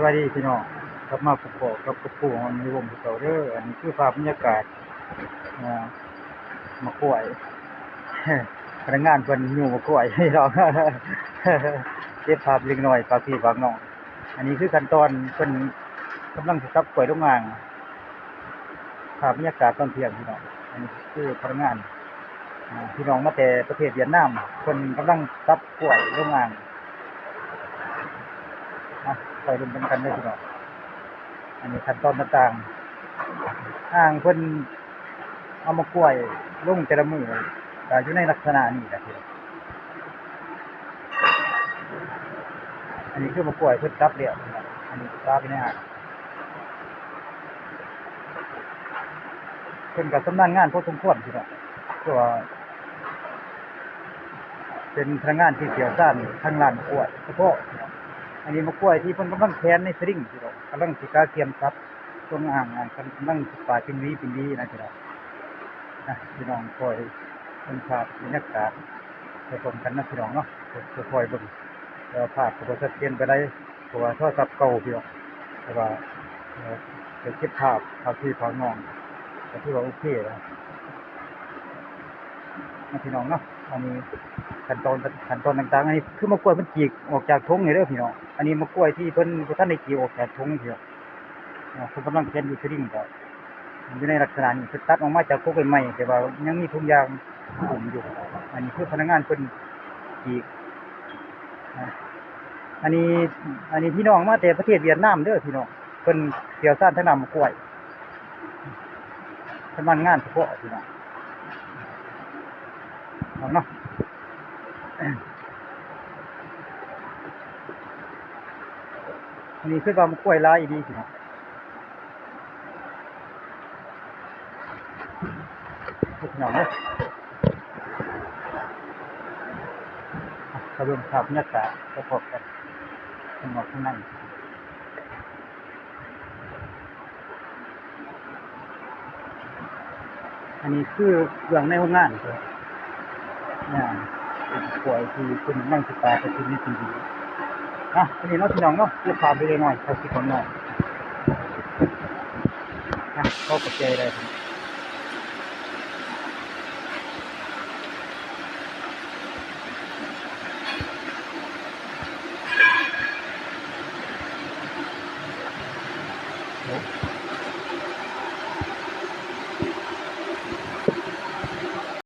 วัสดีพี่น้องกลับมาพบกับปู่ของในวงเก่าเด้ออันนี้คือภาพบรรยากาศอ่ามะกล้วยพนักงานเพิ่นอยู่มะกล้วยให้เราเก็บภาพเล็กน้อยฝากพี่ฝากน้องอันนี้คือขั้นตอนเพิ่นกำลังสิซับกล้วยลงอ่างภาพบรรยากาศตอนเที่ยงพี่น้องอันนี้คือพนักงานพี่น้องมาแต่ประเทศเวียดนามเพิ่นกำลังซับกล้วยลงอ่างไปลุ้นกันเลยพี่น้องอันนี้ขั้นตอนต่างๆอ่างเพิ่นเอามากล้วยลงแต่ละมือก็อยู่ในลักษณะนี้แหละพี่น้องอันนี้คือมากล้วยเพิ่นซับแล้วอันนี้ซับไปในอ่างเพิ่นก็ชำนาญงานพอสมควรพี่น้องตัวาเป็นพนักงานที่เชี่ยวชาญทางด้านกล้วยเฉพาะอันนี้มะกล้วยที่เพิ่นกำลังแขวนในสลิงพี่น้องกำลังสิกาเตรียมซับตรงอ่างกำลังปาดเป็นหวีนะพี่น้องพี่น้องคอยเบิ่งภาพบรรยากาศไปชมกันนะพี่น้องเนาะคอยเบิ่งแล้วภาพก็บ่ชัดเจนไปได้เพราะว่าโทรศัพท์เก่าพี่น้องแต่ว่าเก็บภาพที่ภาพน้องก็ถือว่าโอเคนะพี่น้องเนาะอันนี้ขั้นตอนต่างๆอันนี้คือมะกล้วยมันจีกออกจากถุงนี่เด้อพี่น้องอันนี้มะกล้วยที่เพิ่นบ่ทันได้จีกออกจากถุงพี่น้องเพิ่นกำลังแขวนอยู่สลิงก็อยู่ในลักษณะนี้คือตัดออกมาจากพวกใหม่แต่ว่ายังมีทุกอย่างคุมอยู่อันนี้คือพนักงานเพิ่นจีกอันนี้พี่น้องมาแต่ประเทศเวียดนามเด้อพี่น้องเพิ่นเชี่ยวชาญทางด้านมะกล้วยทำงานเฉพาะพี่น้องเนาะอันนี้คือว่ามะกล้วยลายดีพี่น้องพี่น้องเนาะกระเบื้องภาพบรรยากาศประกอบกันข้างนอกข้างในอันนี้คือเรื่องในโรงงานเนี่ยเป็นป่วยที่เป็นนั่งศึกษาไปที่นี่จริงๆอันนี้เนาะพี่น้องเนาะเก็บภาพไปเลยหน่อยเขาคิดของน้องเข้ากับใจเลย